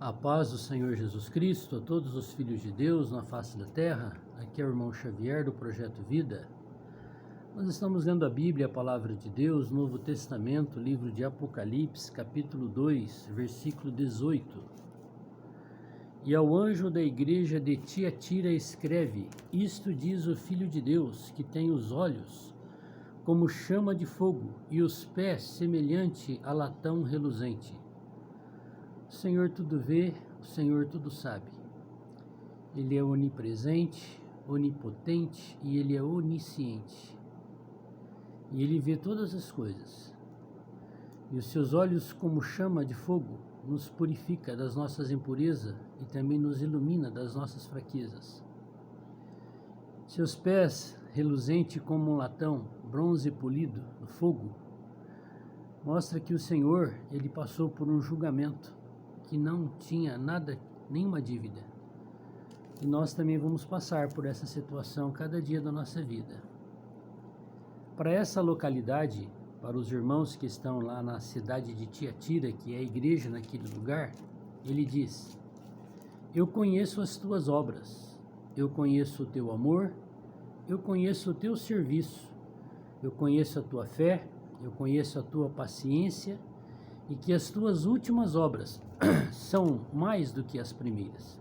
A paz do Senhor Jesus Cristo a todos os filhos de Deus na face da terra. Aqui é o irmão Xavier do Projeto Vida. Nós estamos lendo a Bíblia, a Palavra de Deus, Novo Testamento, livro de Apocalipse, capítulo 2, versículo 18. E ao anjo da igreja de Tiatira escreve: Isto diz o Filho de Deus, que tem os olhos como chama de fogo e os pés semelhante a latão reluzente. O Senhor tudo vê, o Senhor tudo sabe. Ele é onipresente, onipotente e Ele é onisciente. E Ele vê todas as coisas. E os seus olhos como chama de fogo nos purifica das nossas impurezas e também nos ilumina das nossas fraquezas. Seus pés reluzente como um latão, bronze polido no fogo, mostra que o Senhor, Ele passou por um julgamento que não tinha nada, nenhuma dívida. E nós também vamos passar por essa situação cada dia da nossa vida. Para essa localidade, para os irmãos que estão lá na cidade de Tiatira, que é a igreja naquele lugar, ele diz: Eu conheço as tuas obras, eu conheço o teu amor, eu conheço o teu serviço, eu conheço a tua fé, eu conheço a tua paciência, e que as tuas últimas obras são mais do que as primeiras.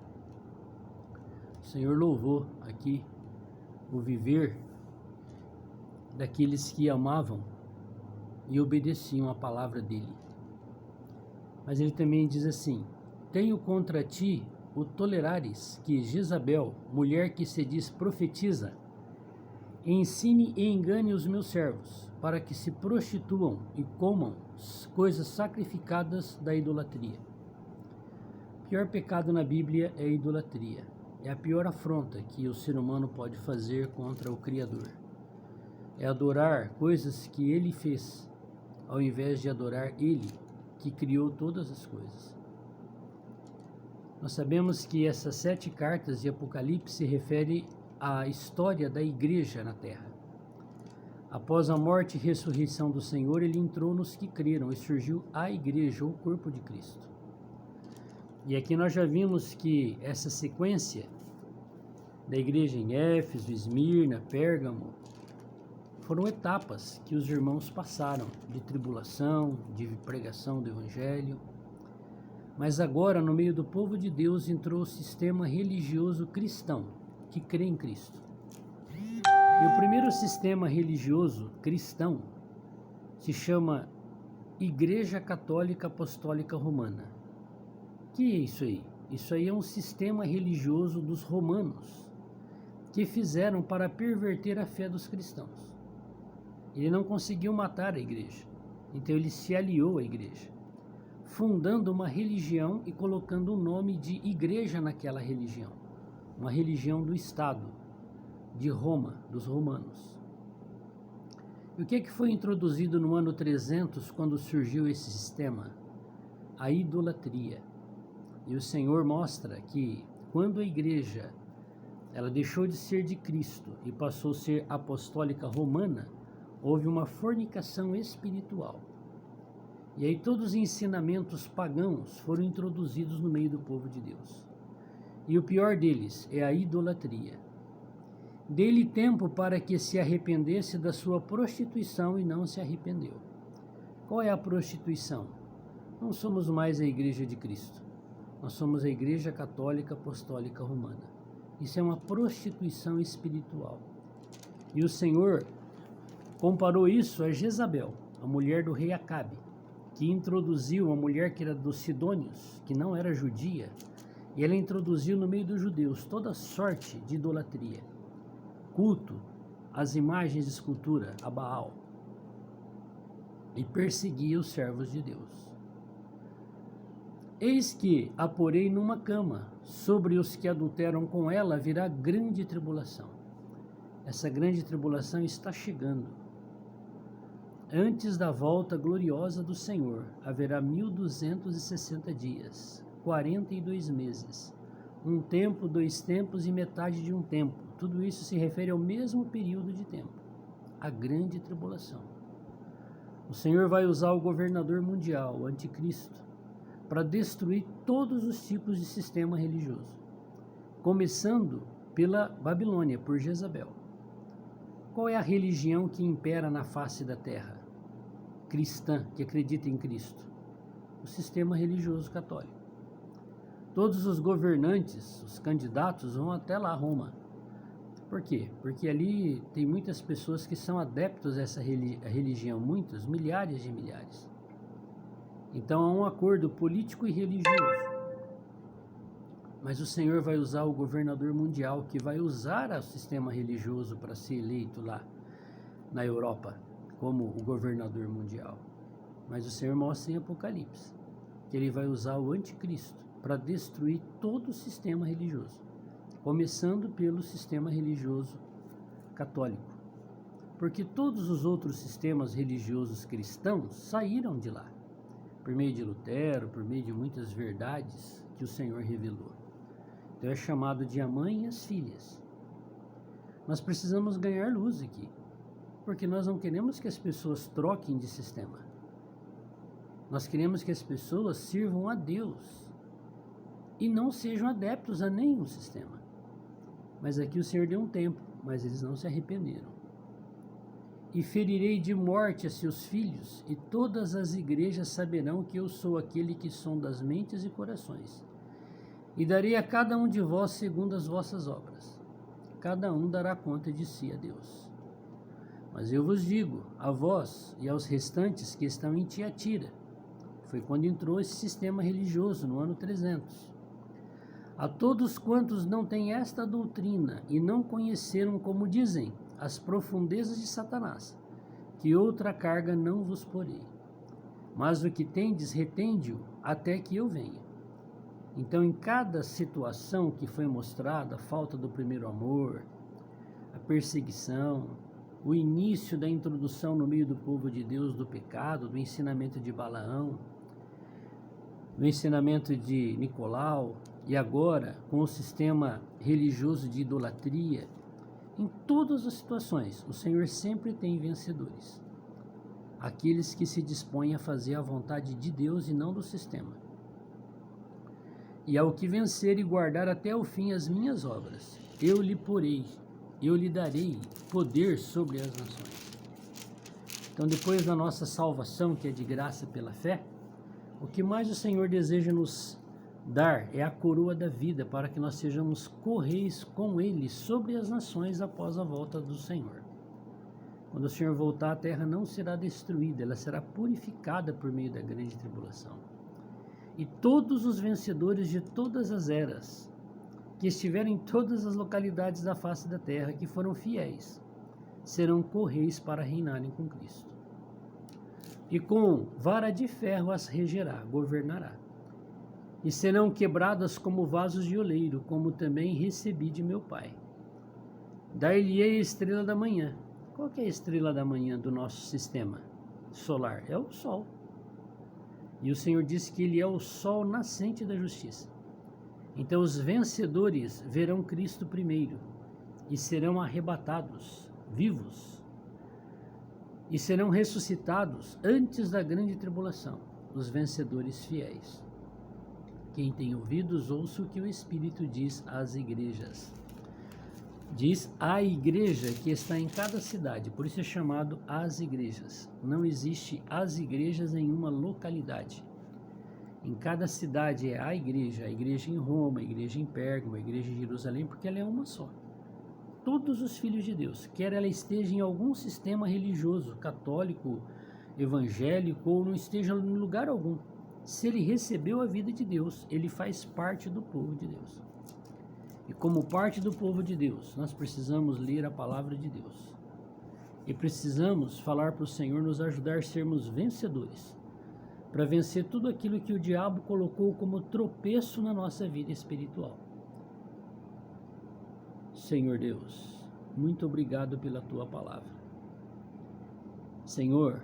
O Senhor louvou aqui o viver daqueles que amavam e obedeciam a palavra dele. Mas ele também diz assim: Tenho contra ti o tolerares que Jezabel, mulher que se diz profetiza, ensine e engane os meus servos, para que se prostituam e comam coisas sacrificadas da idolatria. O pior pecado na Bíblia é a idolatria. É a pior afronta que o ser humano pode fazer contra o Criador. É adorar coisas que Ele fez, ao invés de adorar Ele, que criou todas as coisas. Nós sabemos que essas 7 cartas de Apocalipse se referem à história da igreja na terra. Após a morte e ressurreição do Senhor, Ele entrou nos que creram e surgiu a igreja, o corpo de Cristo. E aqui nós já vimos que essa sequência da igreja em Éfeso, Esmirna, Pérgamo, foram etapas que os irmãos passaram de tribulação, de pregação do Evangelho. Mas agora, no meio do povo de Deus, entrou o sistema religioso cristão, que crê em Cristo. E o primeiro sistema religioso cristão se chama Igreja Católica Apostólica Romana. Que é isso aí? Isso aí é um sistema religioso dos romanos que fizeram para perverter a fé dos cristãos. Ele não conseguiu matar a igreja, então ele se aliou à igreja, fundando uma religião e colocando o nome de igreja naquela religião, uma religião do Estado de Roma, dos romanos. E o que foi introduzido no ano 300 quando surgiu esse sistema? A idolatria. E o Senhor mostra que quando a igreja ela deixou de ser de Cristo e passou a ser apostólica romana, houve uma fornicação espiritual. E aí todos os ensinamentos pagãos foram introduzidos no meio do povo de Deus. E o pior deles é a idolatria. Dê-lhe tempo para que se arrependesse da sua prostituição e não se arrependeu. Qual é a prostituição? Não somos mais a igreja de Cristo. Nós somos a igreja católica apostólica romana. Isso é uma prostituição espiritual. E o Senhor comparou isso a Jezabel, a mulher do rei Acabe, que introduziu uma mulher que era dos Sidônios, que não era judia, e ela introduziu no meio dos judeus toda sorte de idolatria, culto às imagens de escultura, a Baal, e perseguia os servos de Deus. Eis que a porei numa cama, sobre os que adulteram com ela virá grande tribulação. Essa grande tribulação está chegando. Antes da volta gloriosa do Senhor, haverá 1260 dias, 42 meses, um tempo, 2 tempos e metade de um tempo. Tudo isso se refere ao mesmo período de tempo, a grande tribulação. O Senhor vai usar o governador mundial, o anticristo, para destruir todos os tipos de sistema religioso, começando pela Babilônia, por Jezabel. Qual é a religião que impera na face da terra? Cristã, que acredita em Cristo. O sistema religioso católico. Todos os governantes, os candidatos vão até lá, Roma. Por quê? Porque ali tem muitas pessoas que são adeptos a essa religião, muitos, milhares de milhares. Então há um acordo político e religioso. Mas o Senhor vai usar o governador mundial, que vai usar o sistema religioso para ser eleito lá na Europa, como o governador mundial. Mas o Senhor mostra em Apocalipse que ele vai usar o anticristo para destruir todo o sistema religioso, começando pelo sistema religioso católico. Porque todos os outros sistemas religiosos cristãos saíram de lá, por meio de Lutero, por meio de muitas verdades que o Senhor revelou. Então é chamado de a mãe e as filhas. Nós precisamos ganhar luz aqui, porque nós não queremos que as pessoas troquem de sistema. Nós queremos que as pessoas sirvam a Deus e não sejam adeptos a nenhum sistema. Mas aqui o Senhor deu um tempo, mas eles não se arrependeram. E ferirei de morte a seus filhos, e todas as igrejas saberão que eu sou aquele que sonda as mentes e corações. E darei a cada um de vós segundo as vossas obras. Cada um dará conta de si a Deus. Mas eu vos digo, a vós e aos restantes que estão em Tiatira, foi quando entrou esse sistema religioso, no ano 300. A todos quantos não têm esta doutrina e não conheceram, como dizem, as profundezas de Satanás, que outra carga não vos porei. Mas o que tendes, retende-o até que eu venha. Então, em cada situação que foi mostrada, a falta do primeiro amor, a perseguição, o início da introdução no meio do povo de Deus do pecado, do ensinamento de Balaão, do ensinamento de Nicolau, e agora com o sistema religioso de idolatria, em todas as situações, o Senhor sempre tem vencedores. Aqueles que se dispõem a fazer a vontade de Deus e não do sistema. E ao que vencer e guardar até o fim as minhas obras, eu lhe darei poder sobre as nações. Então, depois da nossa salvação, que é de graça pela fé, o que mais o Senhor deseja nos dar é a coroa da vida, para que nós sejamos co-reis com Ele sobre as nações após a volta do Senhor. Quando o Senhor voltar, a terra não será destruída, ela será purificada por meio da grande tribulação. E todos os vencedores de todas as eras, que estiveram em todas as localidades da face da terra, que foram fiéis, serão co-reis para reinarem com Cristo. E com vara de ferro as regerá, governará. E serão quebradas como vasos de oleiro, como também recebi de meu Pai. Dar-lhe-ei a estrela da manhã. Qual que é a estrela da manhã do nosso sistema solar? É o Sol. E o Senhor disse que Ele é o sol nascente da justiça. Então os vencedores verão Cristo primeiro e serão arrebatados, vivos, e serão ressuscitados antes da grande tribulação, os vencedores fiéis. Quem tem ouvidos, ouça o que o Espírito diz às igrejas. Diz a igreja que está em cada cidade, por isso é chamado as igrejas. Não existe as igrejas em uma localidade. Em cada cidade é a igreja em Roma, a igreja em Pérgamo, a igreja em Jerusalém, porque ela é uma só. Todos os filhos de Deus, quer ela esteja em algum sistema religioso, católico, evangélico, ou não esteja em lugar algum, se ele recebeu a vida de Deus, ele faz parte do povo de Deus. E como parte do povo de Deus, nós precisamos ler a palavra de Deus. E precisamos falar para o Senhor nos ajudar a sermos vencedores, para vencer tudo aquilo que o diabo colocou como tropeço na nossa vida espiritual. Senhor Deus, muito obrigado pela Tua palavra. Senhor,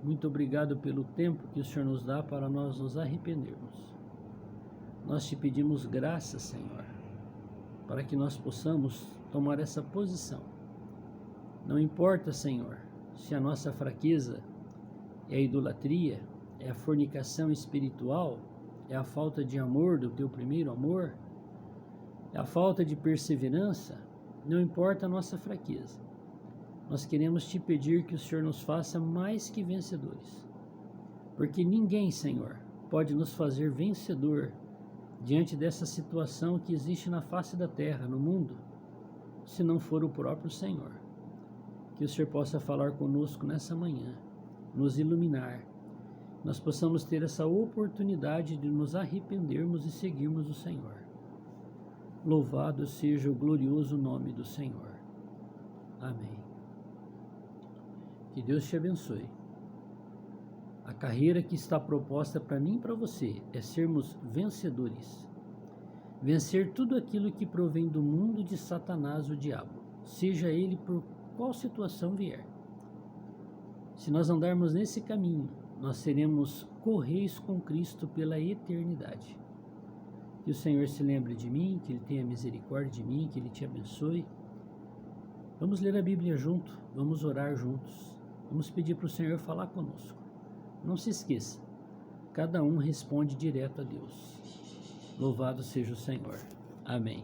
muito obrigado pelo tempo que o Senhor nos dá para nós nos arrependermos. Nós te pedimos graça, Senhor, para que nós possamos tomar essa posição. Não importa, Senhor, se a nossa fraqueza é a idolatria, é a fornicação espiritual, É a falta de amor do teu primeiro amor? É a falta de perseverança? Não importa a nossa fraqueza. Nós queremos te pedir que o Senhor nos faça mais que vencedores. Porque ninguém, Senhor, pode nos fazer vencedor diante dessa situação que existe na face da terra, no mundo, se não for o próprio Senhor. Que o Senhor possa falar conosco nessa manhã, nos iluminar, nós possamos ter essa oportunidade de nos arrependermos e seguirmos o Senhor. Louvado seja o glorioso nome do Senhor. Amém. Que Deus te abençoe. A carreira que está proposta para mim e para você é sermos vencedores. Vencer tudo aquilo que provém do mundo de Satanás, o diabo, seja ele por qual situação vier. Se nós andarmos nesse caminho, nós seremos correios com Cristo pela eternidade. Que o Senhor se lembre de mim, que Ele tenha misericórdia de mim, que Ele te abençoe. Vamos ler a Bíblia junto, vamos orar juntos, vamos pedir para o Senhor falar conosco. Não se esqueça, cada um responde direto a Deus. Louvado seja o Senhor. Amém.